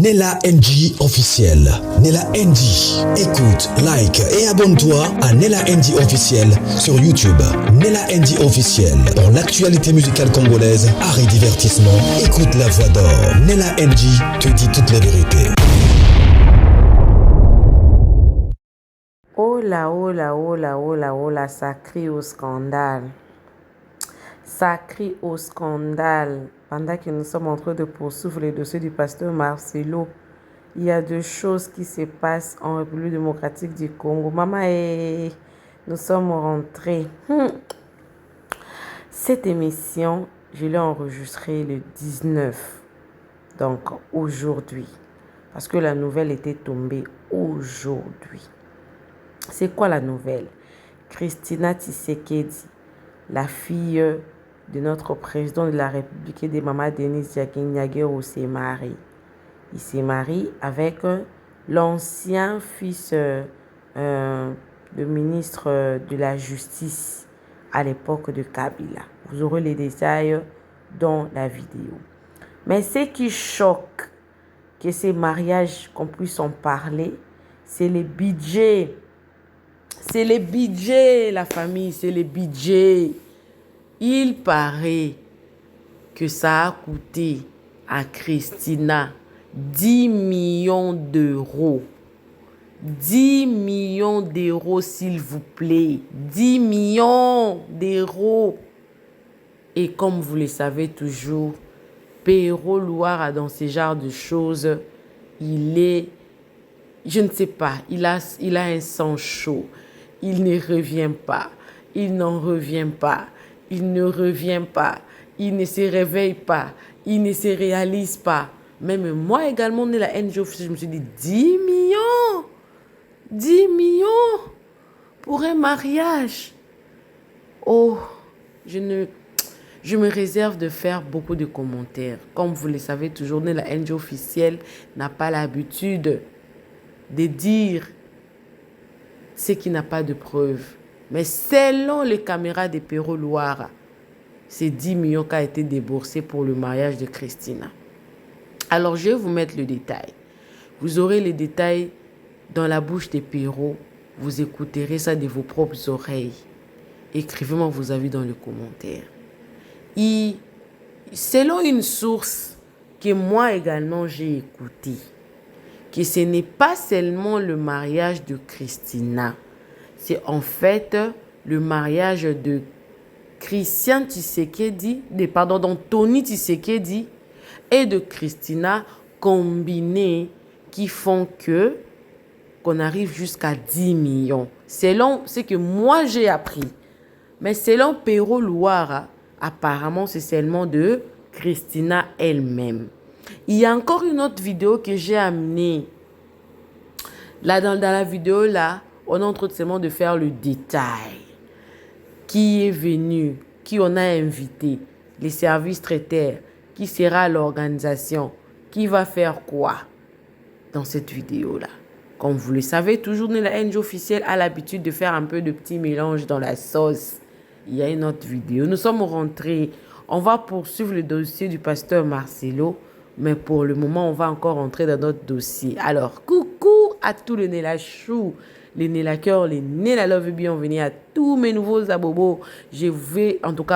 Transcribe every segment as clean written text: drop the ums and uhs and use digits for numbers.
Nella NG officiel. Nella NG. Écoute, like et abonne-toi à Nella NG officiel sur YouTube. Nella NG officiel. Pour l'actualité musicale congolaise, art et divertissement, écoute la voix d'or. Nella NG te dit toute la vérité. Oh là, oh là, oh là, oh là, oh là, ça crie au scandale. Ça crie au scandale. Pendant que nous sommes en train de poursuivre le dossier du pasteur Marcelo, il y a deux choses qui se passent en République démocratique du Congo. Maman, nous sommes rentrés. Cette émission, je l'ai enregistrée le 19, donc aujourd'hui, parce que la nouvelle était tombée aujourd'hui. C'est quoi la nouvelle? Christina Tshisekedi, la fille de notre président de la République et de Maman Denise Diagué-Niaguero, s'est marié. Il s'est marié avec l'ancien fils du ministre de la Justice à l'époque de Kabila. Vous aurez les détails dans la vidéo. Mais ce qui choque, que ces mariages, qu'on puisse en parler, c'est les budgets. C'est les budgets, la famille, c'est les budgets. Il paraît que ça a coûté à Christina 10 millions d'euros. 10 millions d'euros, s'il vous plaît. 10 millions d'euros. Et comme vous le savez toujours, Pero Loire, dans ce genre de choses, il est, je ne sais pas, il a un sang chaud. Il ne revient pas. Il n'en revient pas. Il ne revient pas. Il ne se réveille pas. Il ne se réalise pas. Même moi également, on est la NG officielle, je me suis dit 10 millions. 10 millions pour un mariage. Oh, je me réserve de faire beaucoup de commentaires. Comme vous le savez toujours, la NG officielle n'a pas l'habitude de dire ce qui n'a pas de preuve. Mais selon les caméras de Pero Loire, c'est 10 millions qui a été déboursé pour le mariage de Christina. Alors, je vais vous mettre le détail. Vous aurez les détails dans la bouche de Pero. Vous écouterez ça de vos propres oreilles. Écrivez-moi vos avis dans les commentaires. Et selon une source que moi également j'ai écoutée, que ce n'est pas seulement le mariage de Christina, c'est en fait le mariage de Christian Tshisekedi, d'Anthony Tshisekedi et de Christina combinés qui font qu'on arrive jusqu'à 10 millions. Selon ce que moi j'ai appris. Mais selon Pero Loire, apparemment c'est seulement de Christina elle-même. Il y a encore une autre vidéo que j'ai amenée. Là, dans la vidéo, là, on est en train seulement de faire le détail. Qui est venu, qui on a invité, les services traiteurs, qui sera l'organisation, qui va faire quoi dans cette vidéo-là. Comme vous le savez, toujours la NG officielle a l'habitude de faire un peu de petits mélanges dans la sauce. Il y a une autre vidéo. Nous sommes rentrés. On va poursuivre le dossier du pasteur Marcelo. Mais pour le moment, on va encore entrer dans notre dossier. Alors, coucou à tous les Nella Chou, les Nella Cœur, les Nella Love, bienvenue à tous mes nouveaux abobos. J'ai reçu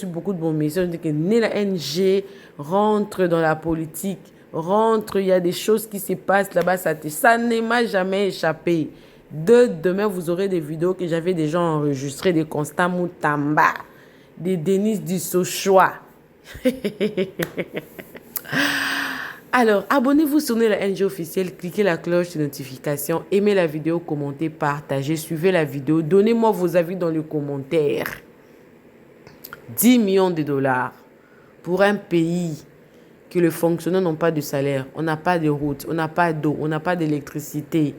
beaucoup de bons messages. Que Nella NG rentre dans la politique, rentre, il y a des choses qui se passent là-bas, ça ne m'a jamais échappé. Demain, vous aurez des vidéos que j'avais déjà enregistrées, de Constant Moutamba, de Denis Dussochoa. Alors, abonnez-vous sur la NG officielle, cliquez la cloche de notification, aimez la vidéo, commentez, partagez, suivez la vidéo, donnez-moi vos avis dans les commentaires. 10 millions de dollars pour un pays que les fonctionnaires n'ont pas de salaire, on n'a pas de route, on n'a pas d'eau, on n'a pas d'électricité,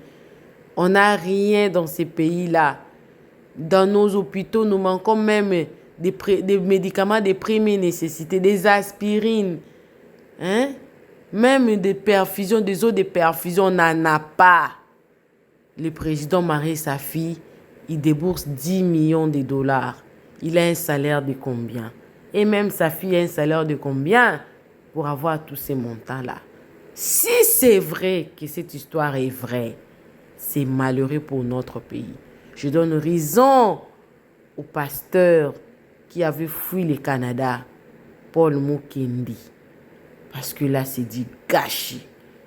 on n'a rien dans ces pays-là. Dans nos hôpitaux, nous manquons même des médicaments de première nécessité, des aspirines, même des perfusions, des eaux de perfusion, on n'en a pas. Le président marie sa fille, il débourse 10 millions de dollars. Il a un salaire de combien? Et même sa fille a un salaire de combien pour avoir tous ces montants-là? Si c'est vrai que cette histoire est vraie, c'est malheureux pour notre pays. Je donne raison au pasteur qui avait fui le Canada, Paul Mukendi. Parce que là, c'est dit gâchis.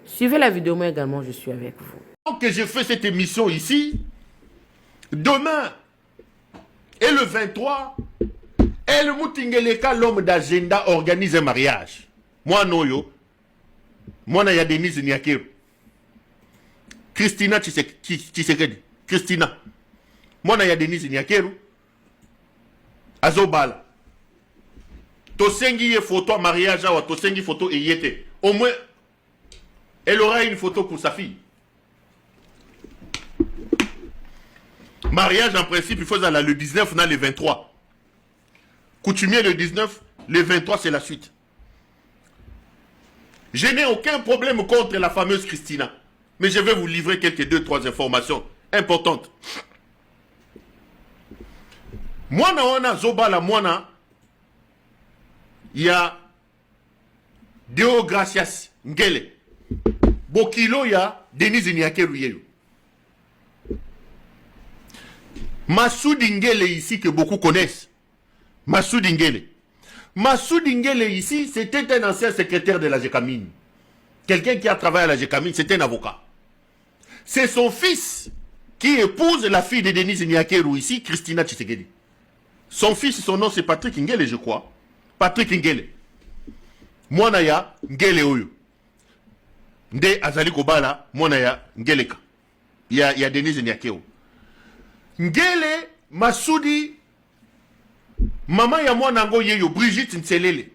Suivez la vidéo, moi également, je suis avec vous. Donc, je fais cette émission ici, demain et le 23, El Moutingeleka, l'homme d'agenda, organise un mariage. Moi, Noyo, moi, il y a Denise Niakiru. Christina Tshisekedi. Christina. Moi, il y a Denise Niakiru. Azobala. Tosengi photo mariage, ou Tosengi photo et au moins, elle aura une photo pour sa fille. Mariage, en principe, il faut aller le 19, on a le 23. Coutumier le 19, le 23, c'est la suite. Je n'ai aucun problème contre la fameuse Christina. Mais je vais vous livrer quelques 2-3 informations importantes. Moi, on a Zobala, moi, il y a Deo Gracias Ngele. Bokilo, il y a Denise Niakeru. Massoud Ngele ici, que beaucoup connaissent. Massoud Ngele. Massoud Ngele ici, c'était un ancien secrétaire de la GECAMINE. Quelqu'un qui a travaillé à la GECAMINE, c'était un avocat. C'est son fils qui épouse la fille de Denise Niakeru ici, Christina Tshisekedi. Son fils, son nom c'est Patrick Ngele, je crois. Patrick Ngele. Mwanaya Ngele Oyo. Nde Azali Kobala, Mwanaya Ngeleka. Il y a Denise Niakeru. Ngele Massoudi, maman ya mwanango yeyo, Brigitte Nselele.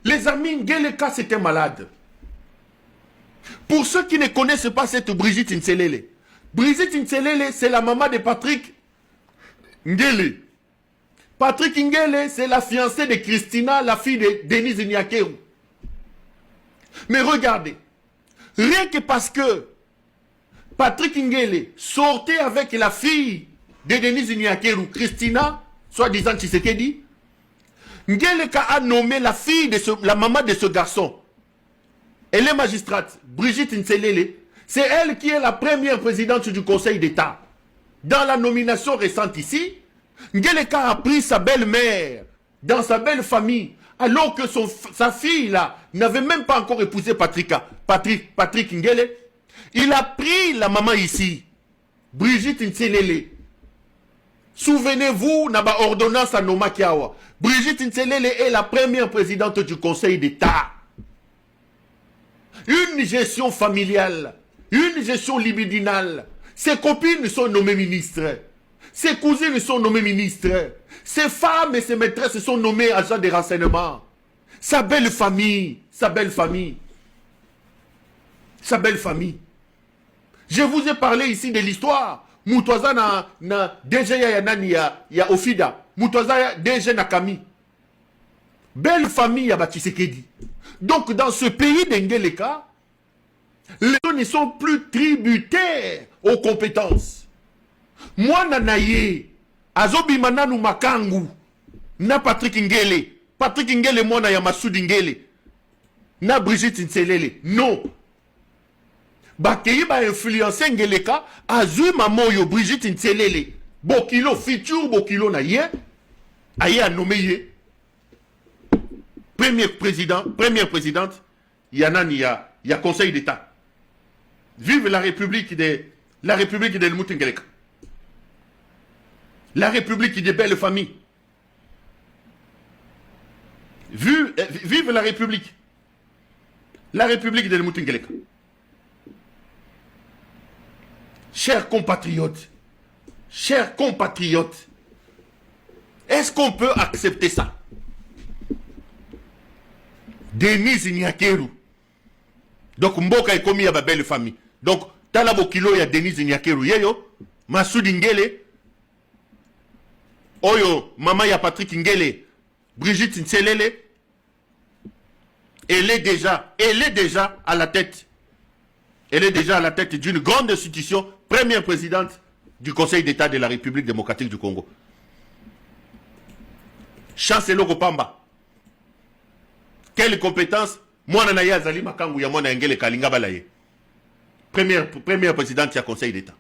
Les amis, Ngeleka c'était malade. Pour ceux qui ne connaissent pas cette Brigitte Nselele, Brigitte Nselele, c'est la maman de Patrick Ngele. Patrick Ngele, c'est la fiancée de Christina, la fille de Denise Niakeru. Mais regardez, rien que parce que Patrick Ngele sortait avec la fille de Denise Niakeru, Christina, soi-disant Tshisekedi, Ngeleka a nommé la fille de la maman de ce garçon. Elle est magistrate, Brigitte Nselele. C'est elle qui est la première présidente du Conseil d'État. Dans la nomination récente ici, Ngeleka a pris sa belle-mère dans sa belle famille, alors que sa fille là n'avait même pas encore épousé Patrick Ngele. Il a pris la maman ici, Brigitte Nselele. Souvenez-vous, Naba ordonnance à Noma Kiawa. Brigitte Nselele est la première présidente du Conseil d'État. Une gestion familiale, une gestion libidinale. Ses copines sont nommées ministres. Ses cousines sont nommées ministres. Ses femmes et ses maîtresses sont nommées agents de renseignement. Sa belle famille, sa belle famille. Sa belle famille. Je vous ai parlé ici de l'histoire. Moutouaza na déjà ya Ofida. Moutouaza déjà na Kami. Belle famille ya Tshisekedi. Donc dans ce pays d'Ngeleka, les gens ne sont plus tributaires aux compétences. Moi nanaye, azobi mananu makangu, na Patrick Ngele. Patrick Ngele mwana ya Massoud Ngele. Na Brigitte Nselele. Non. Bakei ba influencer Ngeleka, azui mamoyo Brigitte Nselele. Bokilo futur bokilo na ye. Aye a nommé ye. Première présidente, il y a Conseil d'État. Vive la République de Moutingeleka. La République des belles familles. Vive la République. La République de Moutingeleka. Chers compatriotes, est-ce qu'on peut accepter ça? Denise Niakeru. Donc, Mboka est commis à ma belle famille. Donc, Talabo Kilo ya Denise Niakeru. Yeyo, Massoud Ngele. Oyo, maman ya Patrick Ngele. Brigitte Nselele. Elle est déjà à la tête. Elle est déjà à la tête d'une grande institution, première présidente du Conseil d'État de la République démocratique du Congo. Chancellor Pamba. Quelle compétence, Mwana na ya zali makangu ya mwana ngele kalinga balaye. Première présidente du Conseil d'État.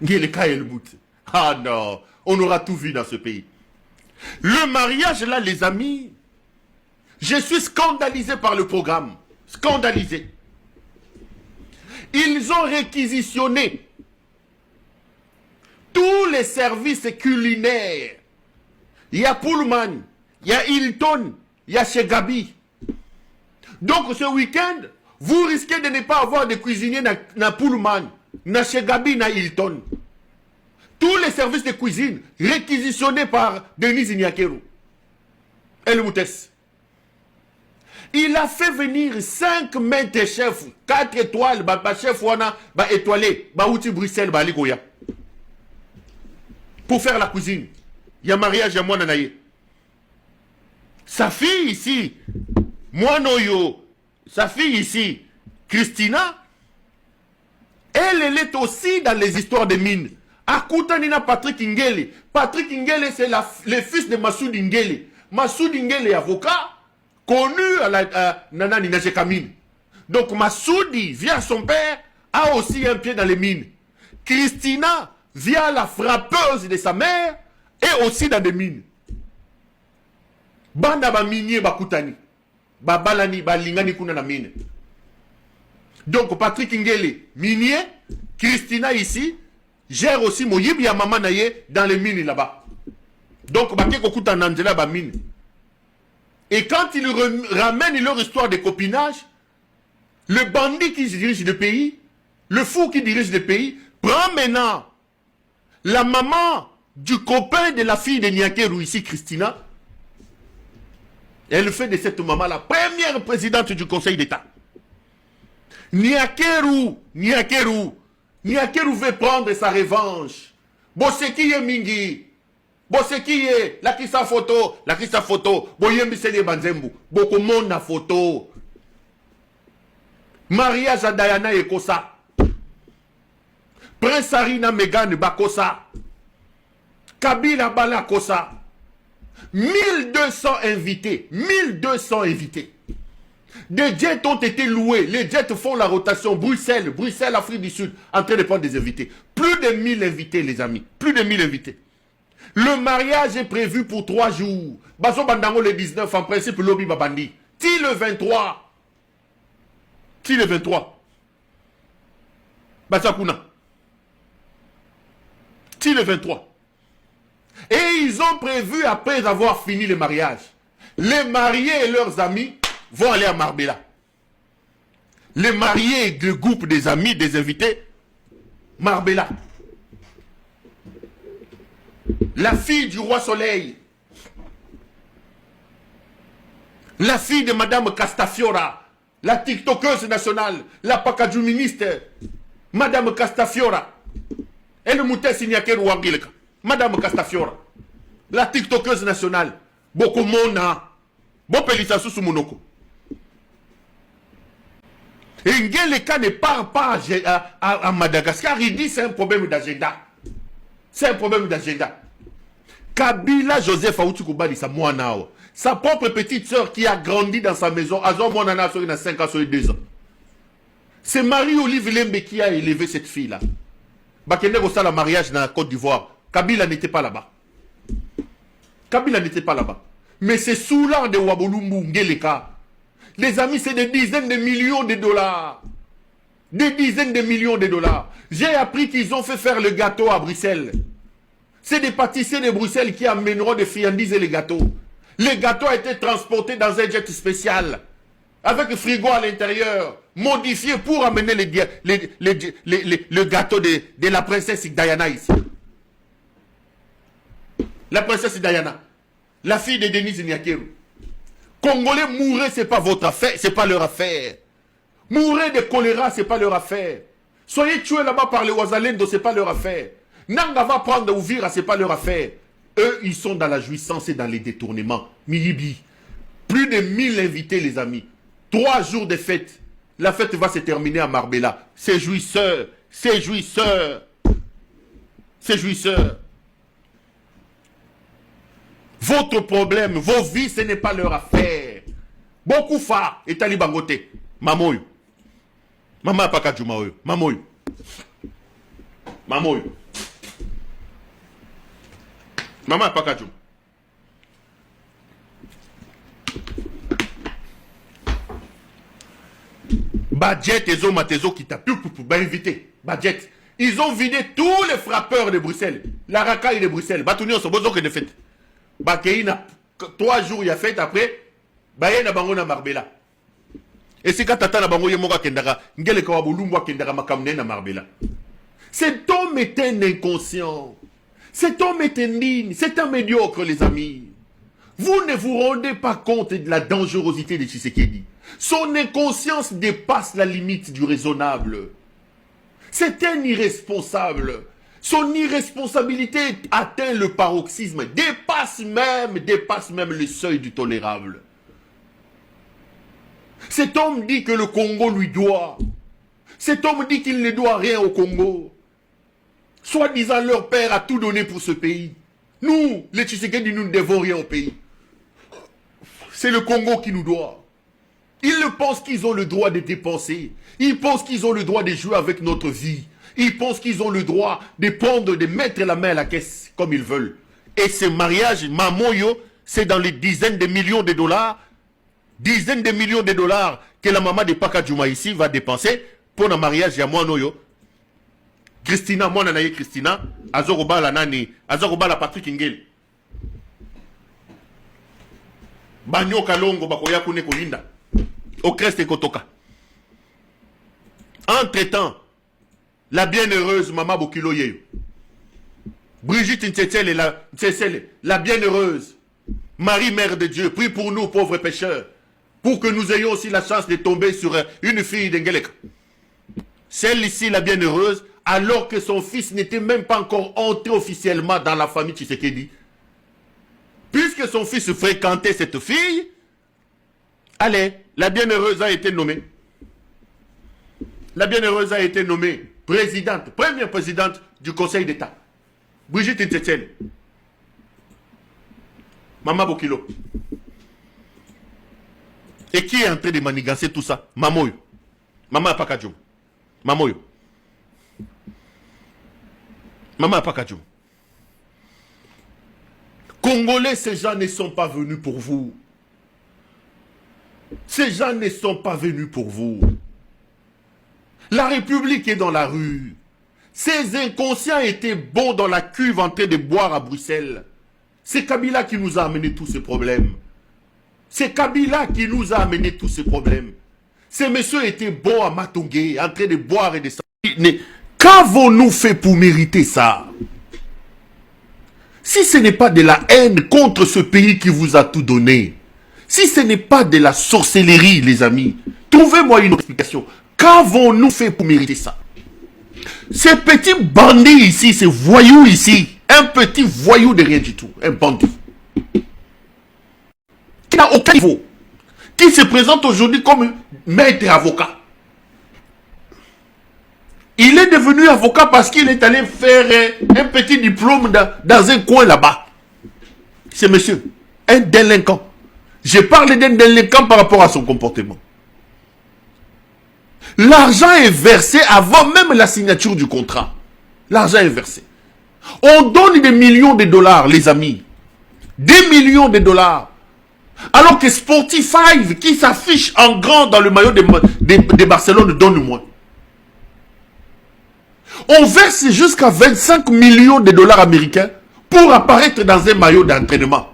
Ngele Kaelbout. Ah non, on aura tout vu dans ce pays. Le mariage là, les amis, je suis scandalisé par le programme. Scandalisé. Ils ont réquisitionné tous les services culinaires. Il y a Pullman, il y a Hilton, il y a chez Gabi. Donc ce week-end, vous risquez de ne pas avoir de cuisiniers na Pullman, na chez Gabi, na Hilton. Tous les services de cuisine réquisitionnés par Denis Ignakeru. El Moutes. Il a fait venir 5 maîtres chefs, 4 étoiles, ba chef wana, ba étoilé, ba outil Bruxelles, ba Ligoya. Pour faire la cuisine. Il y a mariage, il y a moi nanaye. Sa fille ici, moi noyo, sa fille ici, Christina, elle est aussi dans les histoires de mines. Akutanina Patrick Ngele. Patrick Ngele, c'est le fils de Massoud Ngele. Massoud Ngele est avocat, connu à la Nanani Najekamine. Donc Massoudi, via son père, a aussi un pied dans les mines. Christina, via la frappeuse de sa mère, est aussi dans des mines. Banda ba minier ba kutani. Ba balani ba lingani kuna na mine. Donc Patrick Ngele, minier, Christina ici, gère aussi Moyib ya maman naye dans les mines là-bas. Donc ba keko kuta nanjela ba mine. Et quand ils ramènent leur histoire de copinage, le bandit qui dirige le pays, le fou qui dirige le pays, prend maintenant la maman du copain de la fille de Niakeru ici, Christina. Elle fait de cette maman la première présidente du Conseil d'État. Niakeru veut prendre sa revanche. Boseki ye mingi. Boseki ye la kisa photo. Boyembi sele banzembu. Boko mona photo. Mariage à Diana et Kosa. Prince Harry na Meghan Bakosa. Kabila Bala Kosa. 1200 invités. 1200 invités. Des jets ont été loués. Les jets font la rotation. Bruxelles, Afrique du Sud, en train de prendre des invités. Plus de 1000 invités, les amis. Plus de 1000 invités. Le mariage est prévu pour 3 jours. Baso Bandango le 19, en principe, Lobby Babandi. Ti le 23. Basakuna. Ti le 23. Et ils ont prévu, après avoir fini le mariage, les mariés et leurs amis vont aller à Marbella. Les mariés du groupe des amis, des invités, Marbella. La fille du roi Soleil, la fille de Madame Castafiora, la tiktokeuse nationale, la pakadjouministe, Madame Castafiora, et le Moutessi Niakeru Wangileka, Madame Castafiora, la tiktokeuse nationale, Bokomona, Bopelisa Susumunoko. Ngeleka ne part pas à Madagascar, il dit c'est un problème d'agenda. C'est un problème d'agenda. Kabila Joseph Aoutoukouba sa moanao. Sa propre petite sœur qui a grandi dans sa maison, Azor Moanana, il a 5 ans, sur 2 ans. C'est Marie-Olive Lembe qui a élevé cette fille-là. Bakende Rosa, le mariage dans la Côte d'Ivoire. Kabila n'était pas là-bas. Kabila n'était pas là-bas. Mais c'est sous l'art de Wabolumbu Ngeleka. Les amis, c'est des dizaines de millions de dollars. Des dizaines de millions de dollars. J'ai appris qu'ils ont fait faire le gâteau à Bruxelles. C'est des pâtissiers de Bruxelles qui amèneront des friandises et les gâteaux. Le gâteau a été transporté dans un jet spécial. Avec frigo à l'intérieur. Modifié pour amener le gâteau de la princesse Diana ici. La princesse Diana. La fille de Denis Ignakeru. Congolais, mourir, c'est pas votre affaire, c'est pas leur affaire. Mourir de choléra, c'est pas leur affaire. Soyez tués là-bas par les Ouazalendo, c'est pas leur affaire. Nanga va prendre Ouvira, c'est pas leur affaire. Eux, ils sont dans la jouissance et dans les détournements. Miyibi. Plus de 1000 invités, les amis. 3 jours de fête. La fête va se terminer à Marbella. C'est jouisseur. C'est jouisseur. C'est jouisseur. Votre problème, vos vies, ce n'est pas leur affaire. Beaucoup fa etali bangote. Mamoyo. Mama paka juma oyo. Mamoyo. Mamoyo. Mama paka juma. Budget et Zomatezo qui t'a pu invité. Budget. Ils ont vidé tous les frappeurs de Bruxelles. La racaille de Bruxelles. Batounion sont besoin que de fête. Bakeina 3 jours il y a fête après. Bayena bango na Marbella. Et c'est quand tata na bango yemoka kendara. Ngele kawabulumwa kendara makamne na Marbella. Cet homme est un inconscient. Cet homme est indigne. C'est un médiocre, les amis. Vous ne vous rendez pas compte de la dangerosité de Tshisekedi. Son inconscience dépasse la limite du raisonnable. C'est un irresponsable. Son irresponsabilité atteint le paroxysme, dépasse même le seuil du tolérable. Cet homme dit que le Congo lui doit. Cet homme dit qu'il ne doit rien au Congo. Soi-disant leur père a tout donné pour ce pays. Nous, les Tshisekedi, nous ne devons rien au pays. C'est le Congo qui nous doit. Ils pensent qu'ils ont le droit de dépenser. Ils pensent qu'ils ont le droit de jouer avec notre vie. Ils pensent qu'ils ont le droit de prendre, de mettre la main à la caisse comme ils veulent. Et ce mariage, Mamoyo, c'est dans les dizaines de millions de dollars. Dizaines de millions de dollars que la maman de Paka Djouma ici va dépenser pour un mariage à moi Noyo. Christina, moi nanaye Christina, Azoroba la nani, Azoroba la Patrick Ingel. Banyo Kalongo bakoya kune kolinda. Au Crest Kotoka. Entre-temps, la bienheureuse Mama Bokilo Yeyo. Brigitte Ntsetele, la bienheureuse. Marie, Mère de Dieu, prie pour nous, pauvres pécheurs, pour que nous ayons aussi la chance de tomber sur une fille d'Engelek. Celle-ci, la bienheureuse, alors que son fils n'était même pas encore entré officiellement dans la famille Tshisekedi. Puisque son fils fréquentait cette fille, allez, la bienheureuse a été nommée. La bienheureuse a été nommée présidente, première présidente du Conseil d'État. Brigitte Ntsetele. Mama Bokilo. Et qui est en train de manigancer tout ça? Mamoyo. Mama Pakadjou. Mamoyo. Mama Pakadjou. Congolais, ces gens ne sont pas venus pour vous. Ces gens ne sont pas venus pour vous. La République est dans la rue. Ces inconscients étaient bons dans la cuve en train de boire à Bruxelles. C'est Kabila qui nous a amené tous ces problèmes. C'est Kabila qui nous a amené tous ces problèmes. Ces messieurs étaient bons à Matongé, en train de boire et de s'ennuyer. Qu'avons-nous fait pour mériter ça? Si ce n'est pas de la haine contre ce pays qui vous a tout donné, si ce n'est pas de la sorcellerie, les amis, trouvez-moi une explication. Qu'avons-nous fait pour mériter ça? Ces petits bandits ici, ces voyous ici, un petit voyou de rien du tout, un bandit, qui n'a aucun niveau, qui se présente aujourd'hui comme maître avocat. Il est devenu avocat parce qu'il est allé faire un petit diplôme dans un coin là-bas. C'est monsieur, un délinquant. Je parle d'un délinquant par rapport à son comportement. L'argent est versé avant même la signature du contrat. L'argent est versé. On donne des millions de dollars, les amis. Des millions de dollars. Alors que Sportify, qui s'affiche en grand dans le maillot de Barcelone, donne moins. On verse jusqu'à 25 millions de dollars américains pour apparaître dans un maillot d'entraînement.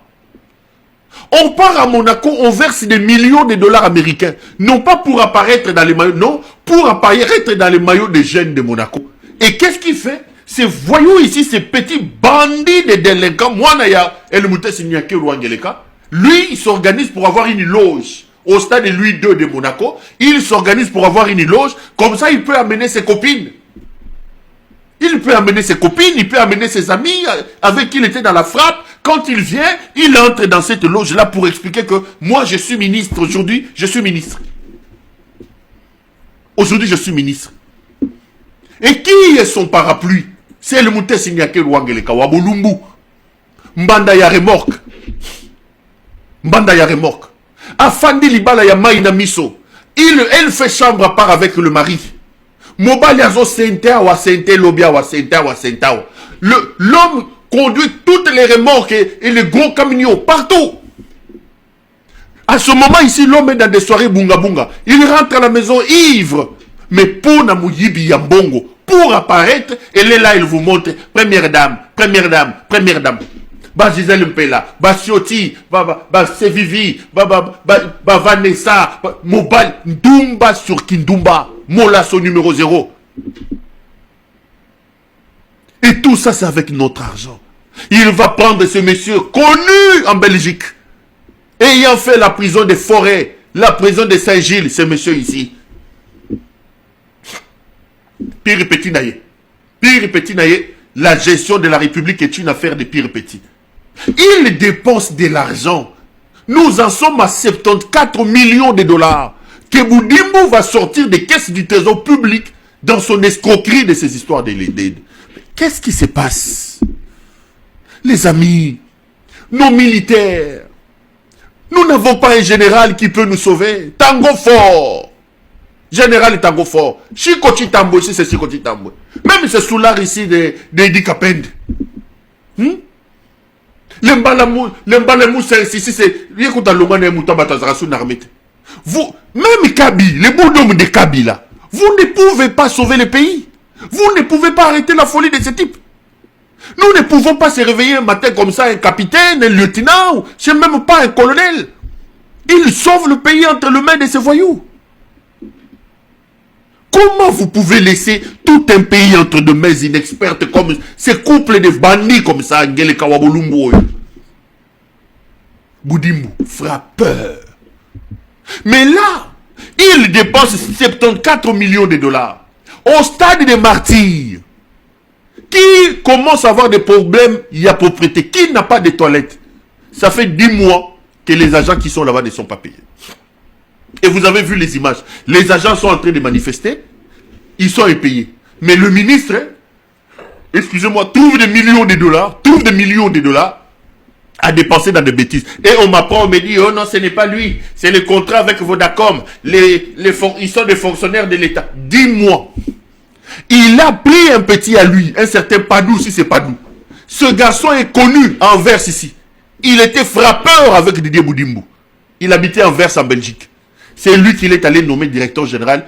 On part à Monaco, on verse des millions de dollars américains. Non pas pour apparaître dans les maillots, non, pour apparaître dans les maillots des jeunes de Monaco. Et qu'est-ce qu'il fait? Ces voyous ici, ces petits bandits de délinquants, moi, Naya, lui, il s'organise pour avoir une loge au stade Louis II de Monaco. Il s'organise pour avoir une loge. Comme ça, il peut amener ses copines. Il peut amener ses copines, il peut amener ses amis avec qui il était dans la frappe. Quand il vient, il entre dans cette loge-là pour expliquer que moi, je suis ministre. Aujourd'hui, je suis ministre. Aujourd'hui, je suis ministre. Et qui est son parapluie? C'est le Mouté Signake Rwangeleka, Wabulumbu. Mbanda ya remorque. Mbanda ya remorque. Afandi libala ya maïna miso. Elle fait chambre à part avec le mari. Mobali azo sente wa sente lobia wa sente wa sente. L'homme conduit toutes les remorques et les gros camions partout. À ce moment ici, l'homme est dans des soirées bunga bunga. Il rentre à la maison ivre. Mais pour Namouyibi Yambongo, pour apparaître, elle est là, il vous montre première dame, première dame, première dame. Ba Gisèle Mpela, ba Sioti, ba Sevivi, ba Vanessa, Mobile, Ndumba sur Kindumba, Molasso numéro 0. Et tout ça, c'est avec notre argent. Il va prendre ce monsieur connu en Belgique, ayant fait la prison des Forêts, la prison de Saint-Gilles, ce monsieur ici. Pire petit naïe. Pire petit naïe, la gestion de la République est une affaire de pire petit. Il dépense de l'argent. Nous en sommes à 74 millions de dollars que Boudimbo va sortir des caisses du trésor public dans son escroquerie de ces histoires de l'aide. Qu'est-ce qui se passe? Les amis, nos militaires, nous n'avons pas un général qui peut nous sauver. Tango fort. Général Tango fort. Chikochi Tambo ici, c'est Chikochi Tambo. Même ce soulard ici de Dikapend. L'embalamou, c'est ici, c'est. Vous, même Kaby, les bonhommes de Kaby là, vous ne pouvez pas sauver le pays. Vous ne pouvez pas arrêter la folie de ce type. Nous ne pouvons pas se réveiller un matin comme ça, un capitaine, un lieutenant, c'est même pas un colonel. Il sauve le pays entre les mains de ces voyous. Comment vous pouvez laisser tout un pays entre de mains inexpertes comme ces couples de bandits comme ça, Ngele Kawabolumbo, Boudimbo, frappeur. Mais là, il dépense 74 millions de dollars au stade des martyrs. Qui commence à avoir des problèmes, il y a propriété. Qui n'a pas de toilettes? Ça fait 10 mois que les agents qui sont là-bas ne sont pas payés. Et vous avez vu les images. Les agents sont en train de manifester. Ils sont impayés. Mais le ministre, excusez-moi, trouve des millions de dollars à dépenser dans des bêtises. Et on m'apprend, on me dit, oh non, ce n'est pas lui. C'est le contrat avec Vodacom. Ils sont des fonctionnaires de l'État. 10 mois. Il a pris un petit à lui, un certain Padou, si c'est Padou. Ce garçon est connu en Anvers ici. Il était frappeur avec Didier Boudimbo. Il habitait en Anvers en Belgique. C'est lui qui est allé nommer directeur général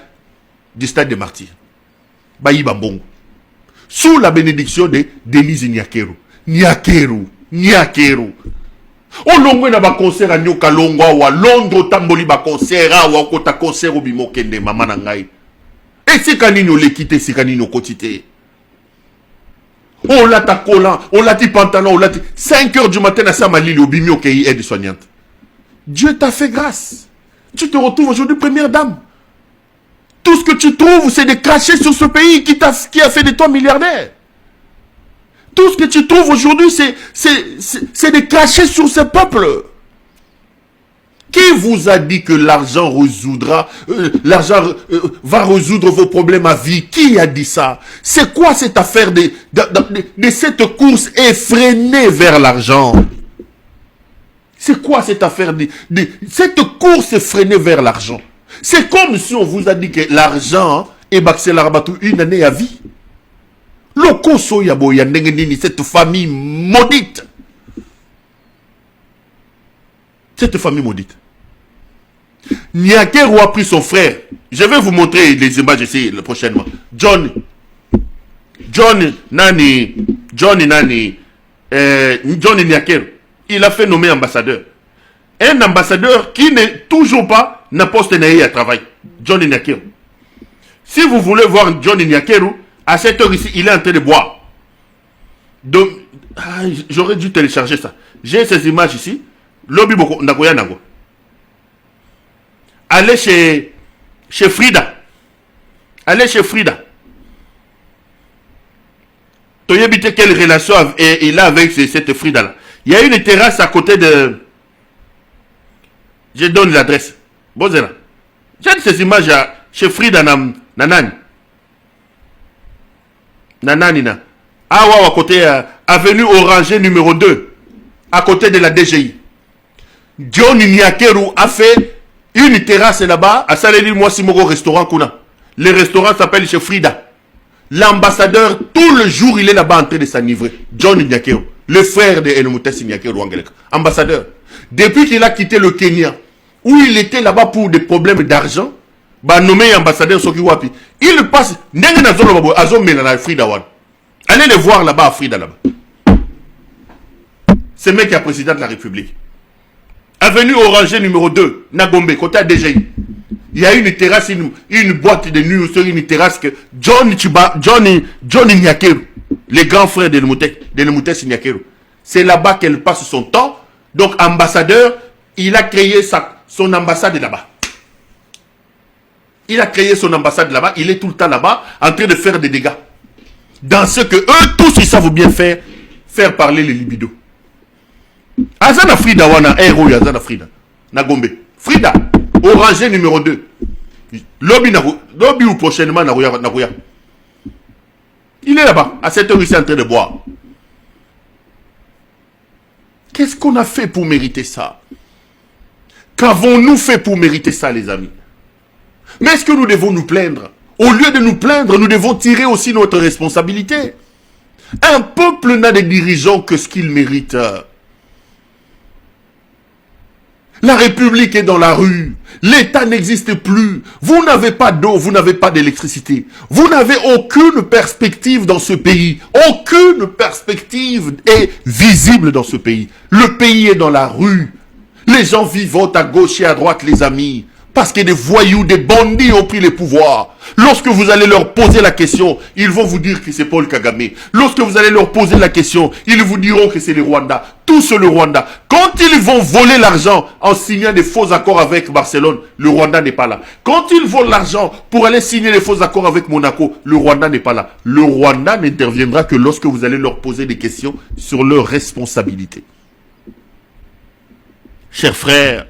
du stade des martyrs. Bayi Bambongo. Sous la bénédiction de Denise Niakeru. Niakeru. On longwe na ba concert à Nyoka Longwa wa Londres tamboli ba concert à wa kota concert au Bimokende mama na ngai. Et c'est quand nous les quitter, c'est quand nous quotité. On l'a ta collant, on l'a dit pantalon, on l'a dit 5 heures du matin à Samalili au Bimio qui est aide-soignante. Dieu t'a fait grâce. Tu te retrouves aujourd'hui première dame. Tout ce que tu trouves, c'est de cracher sur ce pays qui a fait de toi milliardaire. Tout ce que tu trouves aujourd'hui, c'est de cracher sur ce peuple. Qui vous a dit que l'argent va résoudre vos problèmes à vie? Qui a dit ça? C'est quoi cette affaire de cette course effrénée vers l'argent? C'est quoi cette affaire de cette course effrénée vers l'argent? C'est comme si on vous a dit que l'argent est baxé l'arabatou une année à vie. Lokoso yabo yandengenini, cette famille maudite. Cette famille maudite. Niakeru a pris son frère. Je vais vous montrer les images ici prochainement. John Niakeru. Il a fait nommer ambassadeur. Un ambassadeur qui n'est toujours pas n'a poste à travail. John Niakeru. Si vous voulez voir John Niakeru, à cette heure ici, il est en train de boire. Donc, j'aurais dû télécharger ça. J'ai ces images ici. Lobby Boko Nagoya Nago. Allez chez Frida. Tu as habité quelle relation il a avec cette Frida-là? Il y a une terrasse à côté de... Je donne l'adresse. Bonjour. J'ai ces images chez Frida Nanani. Nananina. Ah ouais, à côté, avenue Oranger numéro 2. À côté de la DGI. John Nyakeru a fait une terrasse là-bas à Saleli Mwasimogo restaurant Kuna. Le restaurant s'appelle chez Frida. L'ambassadeur, tout le jour, il est là-bas en train de s'enivrer. John Nyakeru, le frère de Enomutesi Nyakeru Wangeleka. Ambassadeur. Depuis qu'il a quitté le Kenya, où il était là-bas pour des problèmes d'argent, bah nommé ambassadeur Soki Wapi. Il passe, allez le voir là-bas à Frida là-bas. Ce mec qui est président de la République. Avenue Oranger numéro 2, Nagombe, côté ADGI. Il y a une terrasse, une boîte de nuit sur une terrasse que Johnny Nyakeru, le grand frère de Nemutesi Nyakeru. C'est là-bas qu'elle passe son temps. Donc, ambassadeur, il a créé son ambassade là-bas. Il a créé son ambassade là-bas. Il est tout le temps là-bas en train de faire des dégâts. Dans ce que eux tous, ils savent bien faire parler les libidos. Azana Frida wana, héros Azana Frida. Nagombe. Frida, Oranger numéro 2. Lobby ou prochainement Narouya. Il est là-bas. À cette heure, il est en train de boire. Qu'est-ce qu'on a fait pour mériter ça? Qu'avons-nous fait pour mériter ça, les amis? Mais est-ce que nous devons nous plaindre? Au lieu de nous plaindre, nous devons tirer aussi notre responsabilité. Un peuple n'a de dirigeants que ce qu'il mérite. La République est dans la rue. L'État n'existe plus. Vous n'avez pas d'eau, vous n'avez pas d'électricité. Vous n'avez aucune perspective dans ce pays. Aucune perspective est visible dans ce pays. Le pays est dans la rue. Les gens vivent à gauche et à droite, les amis. Parce que des voyous, des bandits ont pris le pouvoir. Lorsque vous allez leur poser la question, ils vont vous dire que c'est Paul Kagame. Lorsque vous allez leur poser la question, ils vous diront que c'est le Rwanda. Tous le Rwanda. Quand ils vont voler l'argent en signant des faux accords avec Barcelone, le Rwanda n'est pas là. Quand ils volent l'argent pour aller signer des faux accords avec Monaco, le Rwanda n'est pas là. Le Rwanda n'interviendra que lorsque vous allez leur poser des questions sur leurs responsabilités. Chers frères,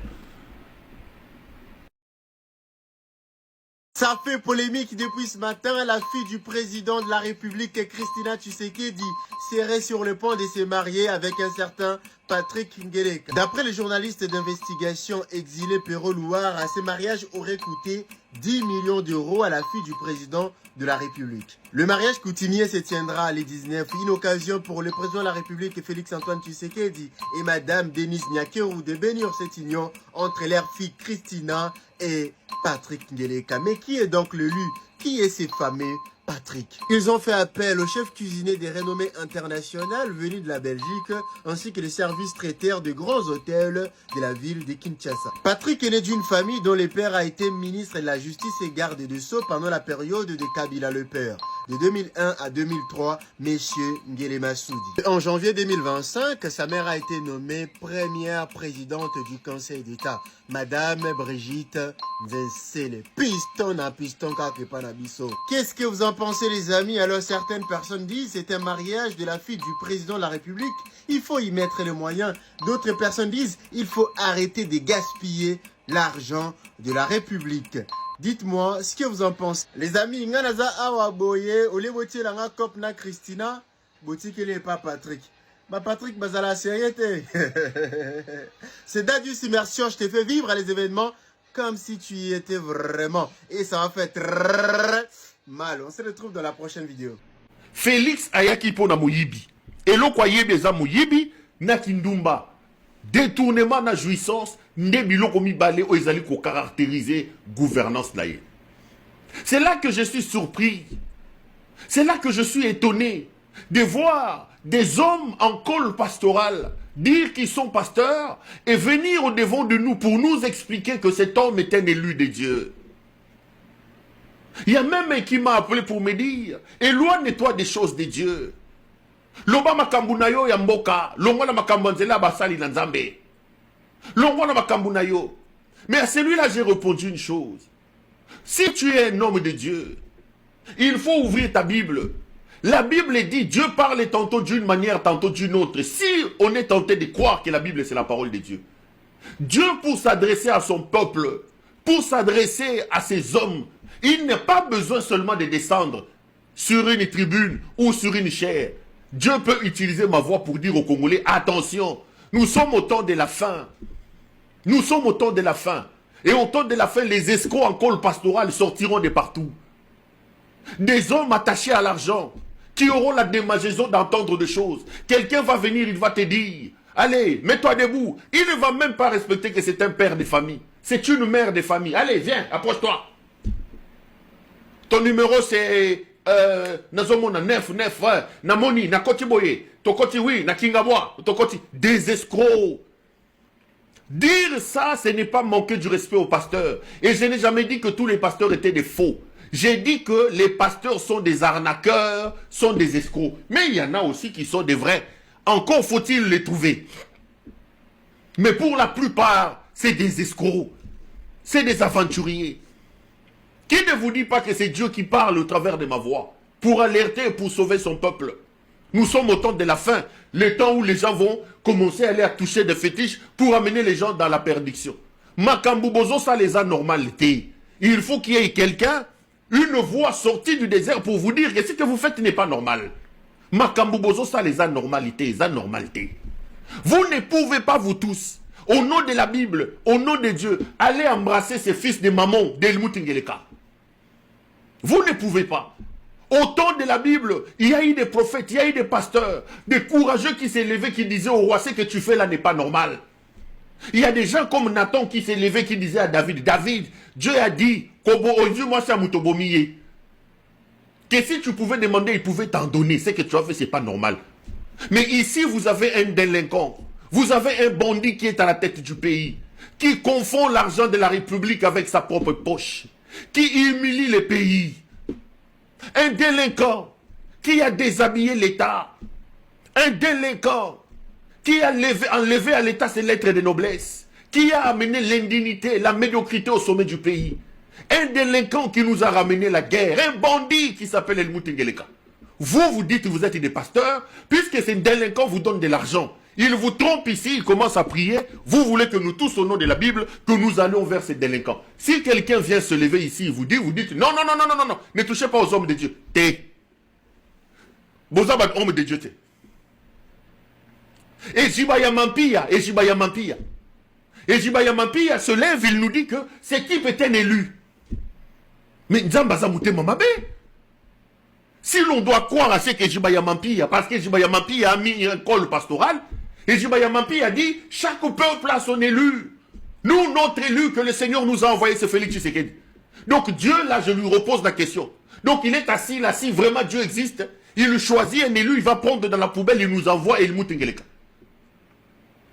ça fait polémique depuis ce matin. La fille du président de la République, Christina Tshisekedi, serait sur le point de se marier avec un certain Patrick Ngeleka. D'après les journalistes d'investigation exilés Perrault-Louard, ce mariage aurait coûté 10 millions d'euros à la fille du président de la République. Le mariage coutumier se tiendra le 19, une occasion pour le président de la République Félix-Antoine Tshisekedi et Madame Denise Nyakeru de bénir cette union entre leur fille Christina et Patrick Ngeleka. Mais qui est donc l'élu? Qui est ce fameux Patrick? Ils ont fait appel au chef cuisinier des renommées internationales venu de la Belgique, ainsi que les services traiteurs de grands hôtels de la ville de Kinshasa. Patrick est né d'une famille dont le père a été ministre de la Justice et garde des Sceaux pendant la période de Kabila le père. De 2001 à 2003, Monsieur Ngele Massoudi. En janvier 2025, sa mère a été nommée première présidente du Conseil d'État, Madame Brigitte Nzesele. Piston à piston kakepanabiso. Qu'est-ce que vous en pensez, les amis? Alors certaines personnes disent c'est un mariage de la fille du président de la République, il faut y mettre les moyens. D'autres personnes disent il faut arrêter de gaspiller l'argent de la République. Dites-moi ce que vous en pensez. Les amis, nganaza awa boye, ole botie langa kop na Christina, botie kele pas Patrick. Bah Patrick bazala sérieux. C'est Dadius Immersion, je t'ai fait vivre les événements comme si tu y étais vraiment. Et ça va faire très mal. On se retrouve dans la prochaine vidéo. Félix ayaki pona moyibi. Et lo kwa yebi eza moyibi na kindumba. Détournement na jouissance, nde biloko mibale o ezali ko caractériser gouvernance na ye. C'est là que je suis surpris. C'est là que je suis étonné de voir des hommes en col pastoral dire qu'ils sont pasteurs et venir au devant de nous pour nous expliquer que cet homme est un élu de Dieu. Il y a même un qui m'a appelé pour me dire éloigne-toi des choses de Dieu. Loba makambu na yo ya mboka, longo na makambu nzela basali na nzambe. Longo na makambu na yo. Mais à celui-là, j'ai répondu une chose. Si tu es un homme de Dieu, il faut ouvrir ta Bible. La Bible dit, Dieu parle tantôt d'une manière, tantôt d'une autre. Si on est tenté de croire que la Bible, c'est la parole de Dieu. Dieu, pour s'adresser à son peuple, pour s'adresser à ses hommes, il n'a pas besoin seulement de descendre sur une tribune ou sur une chaire. Dieu peut utiliser ma voix pour dire aux Congolais, attention, nous sommes au temps de la fin. Nous sommes au temps de la fin. Et au temps de la fin, les escrocs en col pastoral sortiront de partout. Des hommes attachés à l'argent, qui auront la démangeaison d'entendre des choses. Quelqu'un va venir, il va te dire, allez, mets-toi debout. Il ne va même pas respecter que c'est un père de famille. C'est une mère de famille. Allez, viens, approche-toi. Ton numéro c'est Nazomona 99, Namoni, Nakoti Boye, Tokoti oui, Nakingabwa, Tokoti. Des escrocs. Dire ça, ce n'est pas manquer du respect aux pasteurs. Et je n'ai jamais dit que tous les pasteurs étaient des faux. J'ai dit que les pasteurs sont des arnaqueurs, sont des escrocs. Mais il y en a aussi qui sont des vrais. Encore faut-il les trouver. Mais pour la plupart, c'est des escrocs. C'est des aventuriers. Qui ne vous dit pas que c'est Dieu qui parle au travers de ma voix pour alerter et pour sauver son peuple? Nous sommes au temps de la fin, le temps où les gens vont commencer à aller à toucher des fétiches pour amener les gens dans la perdition. Makambubozo, ça les a normalité. Il faut qu'il y ait quelqu'un, une voix sortie du désert pour vous dire que ce que vous faites n'est pas normal. Makambubozo, ça les a normalité, les anormalités. Vous ne pouvez pas, vous tous, au nom de la Bible, au nom de Dieu, aller embrasser ces fils de maman d'Helmut Ngeleka. Vous ne pouvez pas. Au temps de la Bible, il y a eu des prophètes, il y a eu des pasteurs, des courageux qui s'est levés, qui disaient au roi, ce que tu fais là n'est pas normal. Il y a des gens comme Nathan qui s'est levé, qui disait à David, David, Dieu a dit, que si tu pouvais demander, il pouvait t'en donner. Ce que tu as fait, c'est pas normal. Mais ici, vous avez un délinquant. Vous avez un bandit qui est à la tête du pays, qui confond l'argent de la République avec sa propre poche, qui humilie le pays. Un délinquant qui a déshabillé l'État. Un délinquant qui a enlevé à l'État ses lettres de noblesse. Qui a amené l'indignité, la médiocrité au sommet du pays. Un délinquant qui nous a ramené la guerre. Un bandit qui s'appelle Helmut Ngeleka. Vous dites que vous êtes des pasteurs, puisque ces délinquants vous donnent de l'argent. Il vous trompe ici, il commence à prier. Vous voulez que nous tous, au nom de la Bible, que nous allions vers ces délinquants. Si quelqu'un vient se lever ici, vous dites, non, ne touchez pas aux hommes de Dieu. Vous êtes homme de Dieu. Et Jibaya Mampia se lève, il nous dit que cet type est un élu. Mais Nzambaza Mouté Mamabe. Si l'on doit croire à ce que Jibaya Mampia, parce que Jibaya Mampia a mis un col pastoral, et Jibaya Mampia a dit, chaque peuple a son élu. Nous, notre élu que le Seigneur nous a envoyé, c'est Félix Tshisekedi. Donc Dieu, là, je lui repose la question. Donc il est assis là, si vraiment Dieu existe, il choisit un élu, il va prendre dans la poubelle, il nous envoie Helmut Ngeleka.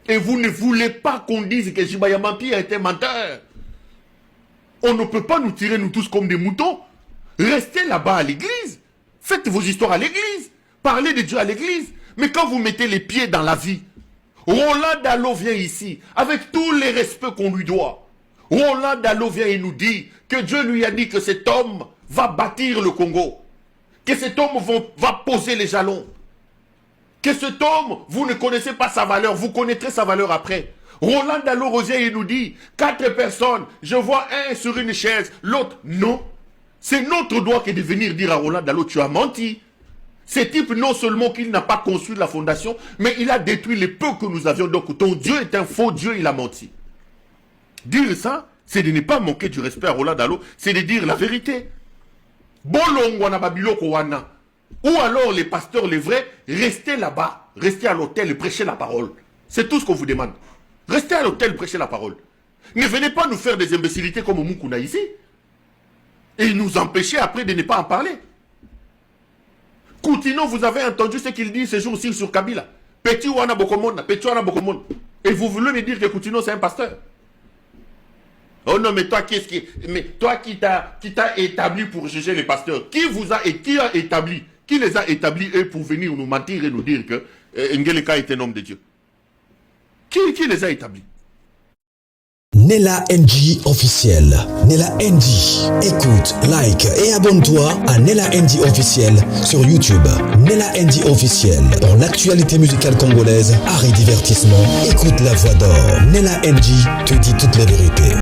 Et vous ne voulez pas qu'on dise que Jibaya Mampia était menteur. On ne peut pas nous tirer, nous tous, comme des moutons. Restez là-bas à l'église. Faites vos histoires à l'église. Parlez de Dieu à l'église. Mais quand vous mettez les pieds dans la vie, Roland Dalo vient ici, avec tous les respects qu'on lui doit. Roland Dalo vient et nous dit que Dieu lui a dit que cet homme va bâtir le Congo. Que cet homme va poser les jalons. Que cet homme, vous ne connaissez pas sa valeur, vous connaîtrez sa valeur après. Roland Dalo Rosier, il nous dit, 4 personnes, je vois un sur une chaise, l'autre, non. C'est notre droit que de venir dire à Roland Dalo, tu as menti. Ce type, non seulement qu'il n'a pas construit la fondation, mais il a détruit les peu que nous avions. Donc ton Dieu est un faux Dieu, il a menti. Dire ça, c'est de ne pas manquer du respect à Roland Dalo, c'est de dire la vérité. Bolongwana Babiloko Wana. Ou alors les pasteurs, les vrais, restez là-bas, restez à l'hôtel et prêchez la parole. C'est tout ce qu'on vous demande. Restez à l'hôtel, prêchez la parole. Ne venez pas nous faire des imbécilités comme Moukouna ici. Et nous empêcher après de ne pas en parler. Koutino, vous avez entendu ce qu'il dit ce jour-ci sur Kabila. Petit Wana Bokomona, Petit Wana Bokomona. Et vous voulez me dire que Koutino c'est un pasteur? Oh non, mais toi, qu'est-ce qui... Mais toi qui t'a établi pour juger les pasteurs, qui a établi? Qui les a établis, eux, pour venir nous mentir et nous dire que Ngeleka est un homme de Dieu? Qui les a établis? Nella NG officiel. Nella NG. Écoute, like et abonne-toi à Nella NG officiel sur YouTube. Nella NG officiel. Pour l'actualité musicale congolaise, art et divertissement, écoute la voix d'or. Nella NG te dit toutes les vérités.